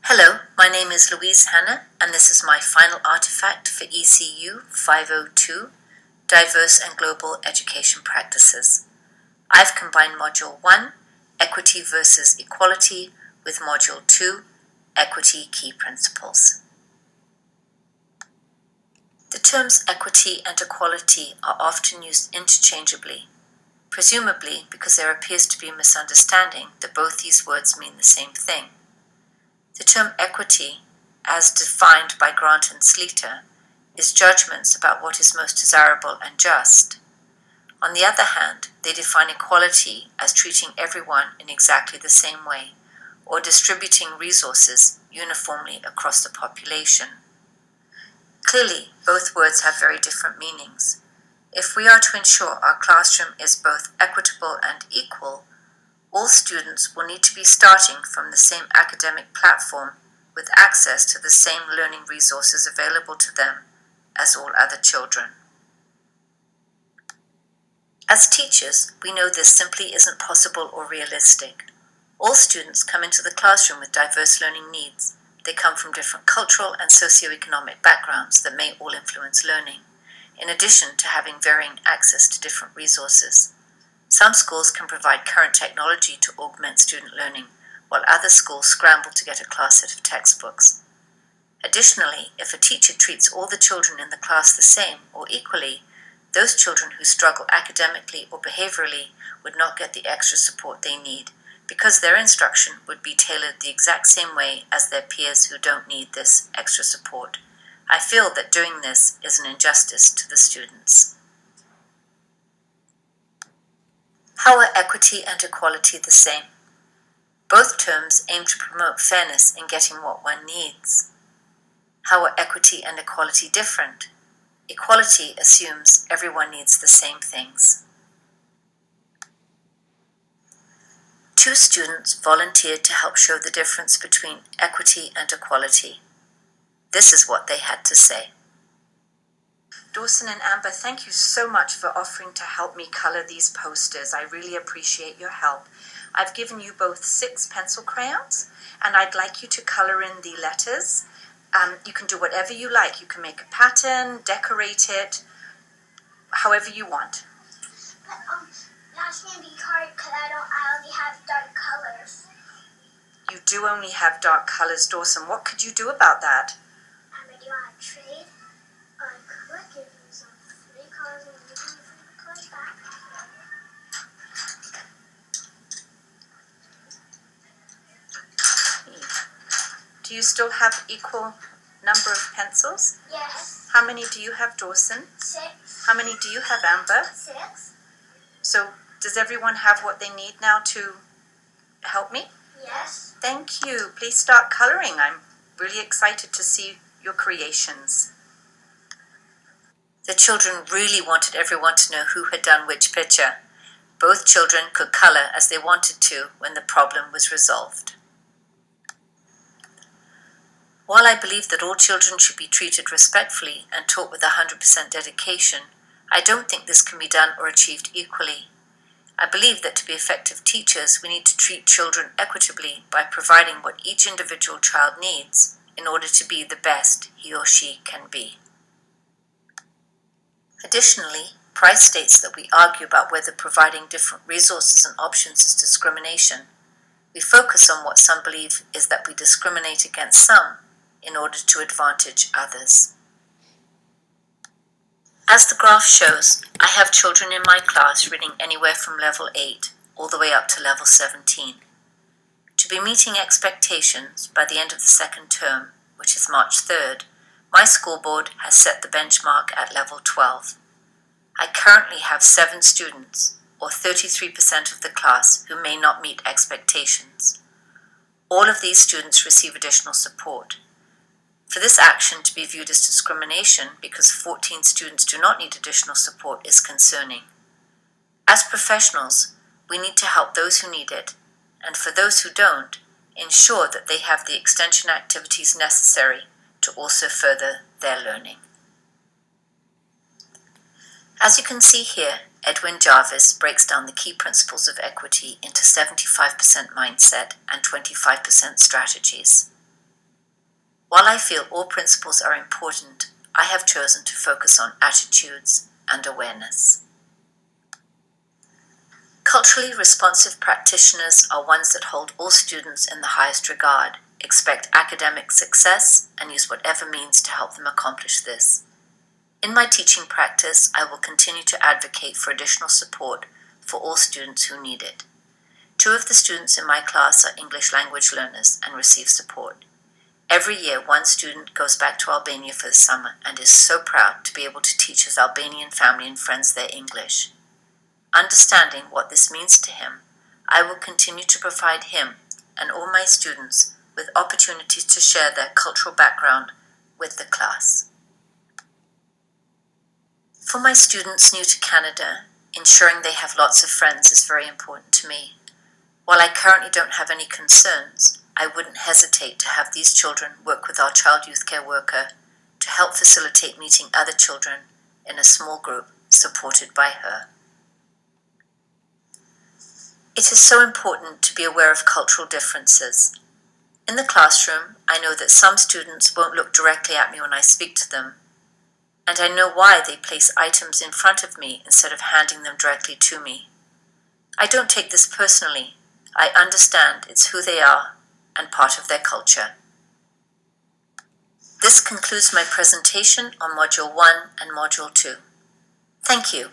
Hello, my name is Louise Hanna, and this is my final artifact for ECU 502, Diverse and Global Education Practices. I've combined Module 1, Equity versus Equality, with Module 2, Equity Key Principles. The terms equity and equality are often used interchangeably, presumably because there appears to be a misunderstanding that both these words mean the same thing. The term equity, as defined by Grant and Sleeter, is judgments about what is most desirable and just. On the other hand, they define equality as treating everyone in exactly the same way, or distributing resources uniformly across the population. Clearly, both words have very different meanings. If we are to ensure our classroom is both equitable and equal, all students will need to be starting from the same academic platform with access to the same learning resources available to them as all other children. As teachers, we know this simply isn't possible or realistic. All students come into the classroom with diverse learning needs. They come from different cultural and socioeconomic backgrounds that may all influence learning, in addition to having varying access to different resources. Some schools can provide current technology to augment student learning, while other schools scramble to get a class set of textbooks. Additionally, if a teacher treats all the children in the class the same or equally, those children who struggle academically or behaviorally would not get the extra support they need, because their instruction would be tailored the exact same way as their peers who don't need this extra support. I feel that doing this is an injustice to the students. How are equity and equality the same? Both terms aim to promote fairness in getting what one needs. How are equity and equality different? Equality assumes everyone needs the same things. Two students volunteered to help show the difference between equity and equality. This is what they had to say. Dawson and Amber, thank you so much for offering to help me color these posters. I really appreciate your help. I've given you both 6 pencil crayons, and I'd like you to color in the letters. You can do whatever you like. You can make a pattern, decorate it, however you want. But that's going to be hard because I only have dark colors. You do only have dark colors, Dawson. What could you do about that? Do you want to trade? I could give you some free colors and you can give the colors back. Do you still have equal number of pencils? Yes. How many do you have, Dawson? 6. How many do you have, Amber? 6. So does everyone have what they need now to help me? Yes. Thank you. Please start coloring. I'm really excited to see your creations. The children really wanted everyone to know who had done which picture. Both children could color as they wanted to when the problem was resolved. While I believe that all children should be treated respectfully and taught with 100% dedication, I don't think this can be done or achieved equally. I believe that to be effective teachers, we need to treat children equitably by providing what each individual child needs in order to be the best he or she can be. Additionally, Price states that we argue about whether providing different resources and options is discrimination. We focus on what some believe is that we discriminate against some in order to advantage others. As the graph shows, I have children in my class reading anywhere from level 8 all the way up to level 17. To be meeting expectations by the end of the second term, which is March 3rd, my school board has set the benchmark at level 12. I currently have 7 students, or 33% of the class, who may not meet expectations. All of these students receive additional support. For this action to be viewed as discrimination because 14 students do not need additional support is concerning. As professionals, we need to help those who need it, and for those who don't, ensure that they have the extension activities necessary to also further their learning. As you can see here, Edwin Jarvis breaks down the key principles of equity into 75% mindset and 25% strategies. While I feel all principles are important, I have chosen to focus on attitudes and awareness. Culturally responsive practitioners are ones that hold all students in the highest regard, expect academic success, and use whatever means to help them accomplish this. In my teaching practice, I will continue to advocate for additional support for all students who need it. 2 of the students in my class are English language learners and receive support. Every year, 1 student goes back to Albania for the summer and is so proud to be able to teach his Albanian family and friends their English. Understanding what this means to him, I will continue to provide him and all my students with opportunities to share their cultural background with the class. For my students new to Canada, ensuring they have lots of friends is very important to me. While I currently don't have any concerns, I wouldn't hesitate to have these children work with our child youth care worker to help facilitate meeting other children in a small group supported by her. It is so important to be aware of cultural differences. In the classroom, I know that some students won't look directly at me when I speak to them, and I know why they place items in front of me instead of handing them directly to me. I don't take this personally. I understand it's who they are and part of their culture. This concludes my presentation on Module 1 and Module 2. Thank you.